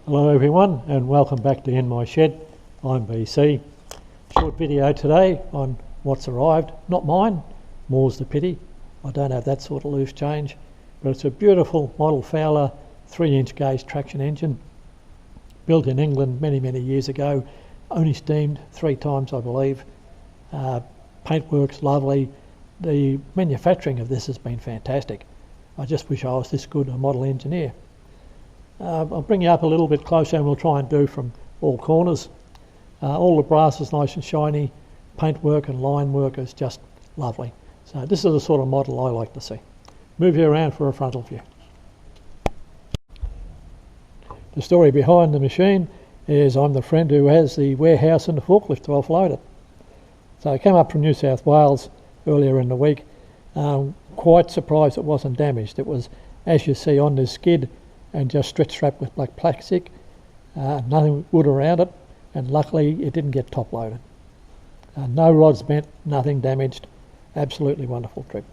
Hello everyone and welcome back to In My Shed. I'm BC. Short video today on what's arrived. Not mine, more's the pity. I don't have that sort of loose change, but it's a beautiful model Fowler 3-inch gauge traction engine built in England many years ago, only steamed 3 times I believe. Paintwork's lovely. The manufacturing of this has been fantastic. I just wish I was this good a model engineer. I'll bring you up a little bit closer and we'll try and do from all corners. All the brass is nice and shiny, paintwork and line work is just lovely. So this is the sort of model I like to see. Move you around for a frontal view. The story behind the machine is I'm the friend who has the warehouse and the forklift to offload it. So I came up from New South Wales earlier in the week, quite surprised it wasn't damaged. It was, as you see, on this skid and just stretch wrapped with black plastic, nothing wood around it, and luckily it didn't get top loaded. No rods bent, nothing damaged, absolutely wonderful trip.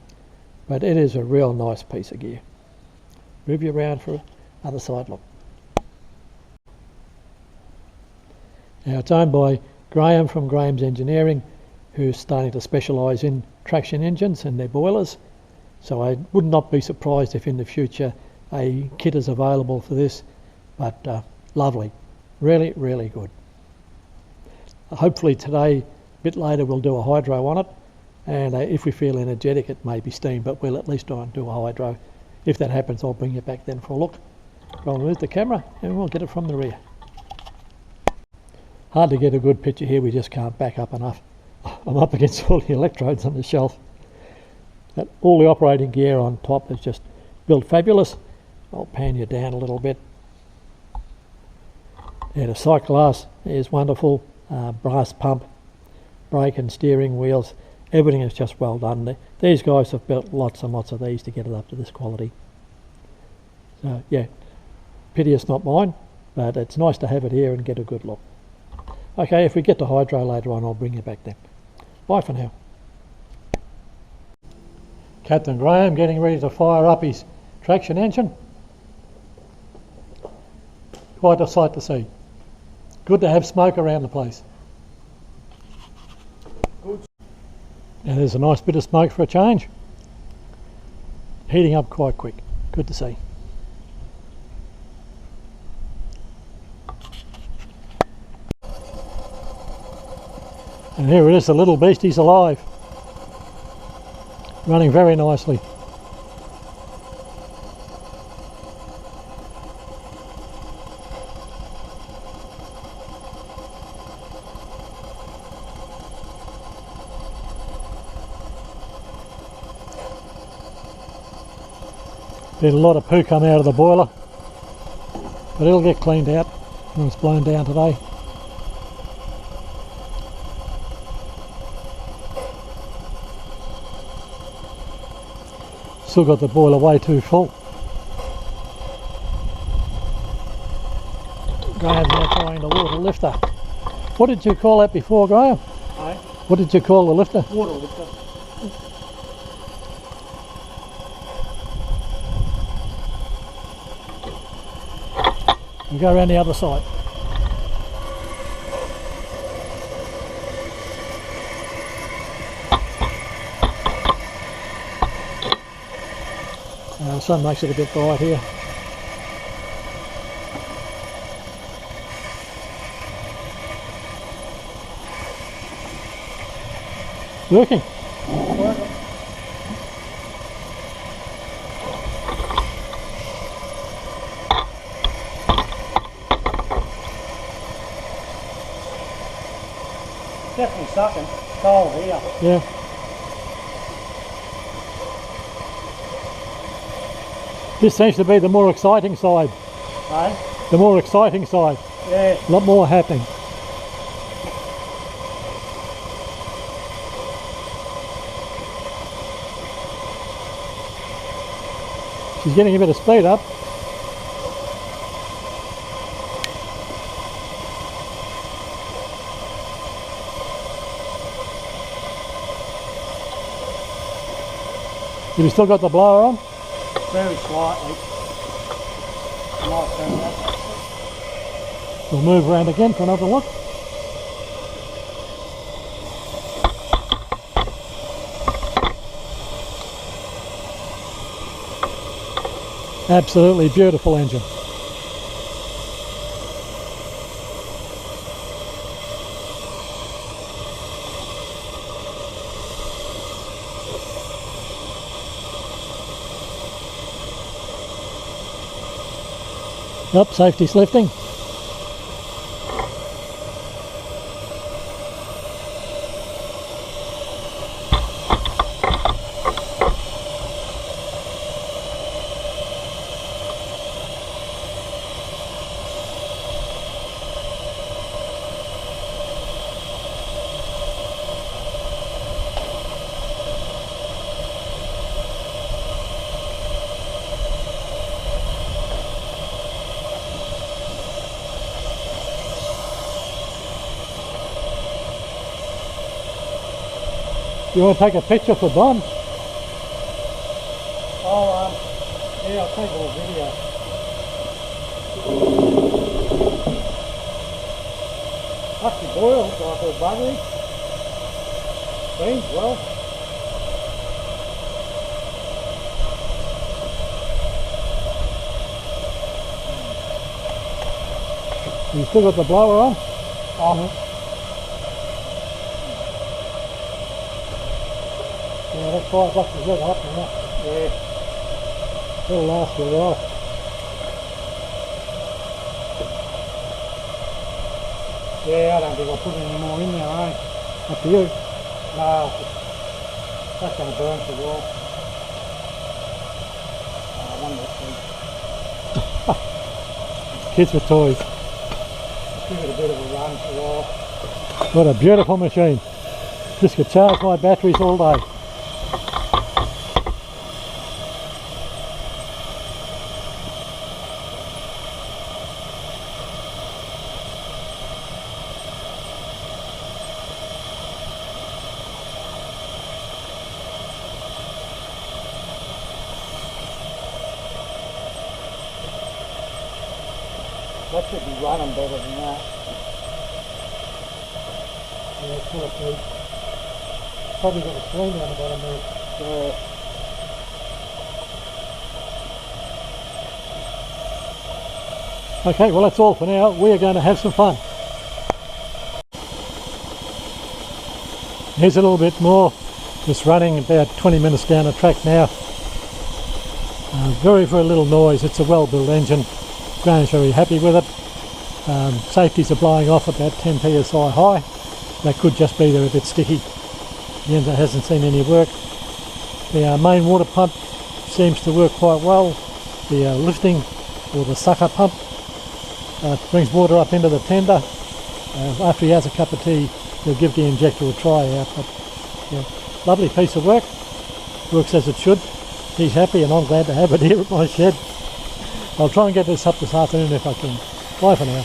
But it is a real nice piece of gear. Move you around for another side look. Now it's owned by Graham from Graham's Engineering, who's starting to specialise in traction engines and their boilers. So I would not be surprised if in the future a kit is available for this, but lovely, really good. Hopefully today, a bit later, we'll do a hydro on it, and if we feel energetic it may be steam, but we'll at least try and do a hydro. If that happens, I'll bring you back then for a look. I'll move the camera and we'll get it from the rear. Hard to get a good picture here, we just can't back up enough. I'm up against all the electrodes on the shelf. But all the operating gear on top is just built fabulous. I'll pan you down a little bit. Yeah, the sight glass is wonderful. Brass pump, brake and steering wheels, everything is just well done. These guys have built lots and lots of these to get it up to this quality. So yeah, pity it's not mine, but it's nice to have it here and get a good look. Okay, if we get to hydro later on, I'll bring you back then. Bye for now. Captain Graham getting ready to fire up his traction engine. Quite a sight to see. Good to have smoke around the place. Good. And there's a nice bit of smoke for a change. Heating up quite quick. Good to see. And here it is, the little beastie's alive. Running very nicely. Did a lot of poo come out of the boiler, but it'll get cleaned out when it's blown down today. Still got the boiler way too full. Graham's now trying the water lifter. What did you call that before, Graham? Aye. What did you call the lifter? Water lifter. We go around the other side. The sun makes it a bit bright here. Working. Definitely sucking. Cold here. Yeah. This seems to be the more exciting side. Eh? The more exciting side. Yeah. A lot more happening. She's getting a bit of speed up. Have you still got the blower on? Very slightly. I might turn that. We'll move around again for another look. Absolutely beautiful engine. Yep, safety's lifting. You want to take a picture for Don? Oh, yeah, I'll take a little video. Actually boiled like a buggery. Beans well. You still got the blower on? Oh, Yeah, that 5 bucks is red hot now. yeah. It'll last you a while. Yeah, I don't think I'll put any more in there, eh? Up to you. No, that's going to burn for a while. One more thing. Kids with toys. Give it a bit of a run for a while. What a beautiful machine. Just could charge my batteries all day. That should be running better than that. Yeah, it's not good. Probably got a screen down the bottom there. Yeah. Okay, well that's all for now. We are going to have some fun. Here's a little bit more. Just running about 20 minutes down the track now. Very little noise. It's a well-built engine. Graham's very happy with it. Safeties are blowing off about 10 psi high. That could just be they're a bit sticky. The engine hasn't seen any work. The main water pump seems to work quite well. The lifting or the sucker pump brings water up into the tender. After he has a cup of tea, he'll give the injector a try out. But yeah, lovely piece of work. Works as it should. He's happy and I'm glad to have it here at my shed. I'll try and get this up this afternoon if I can. Bye for now.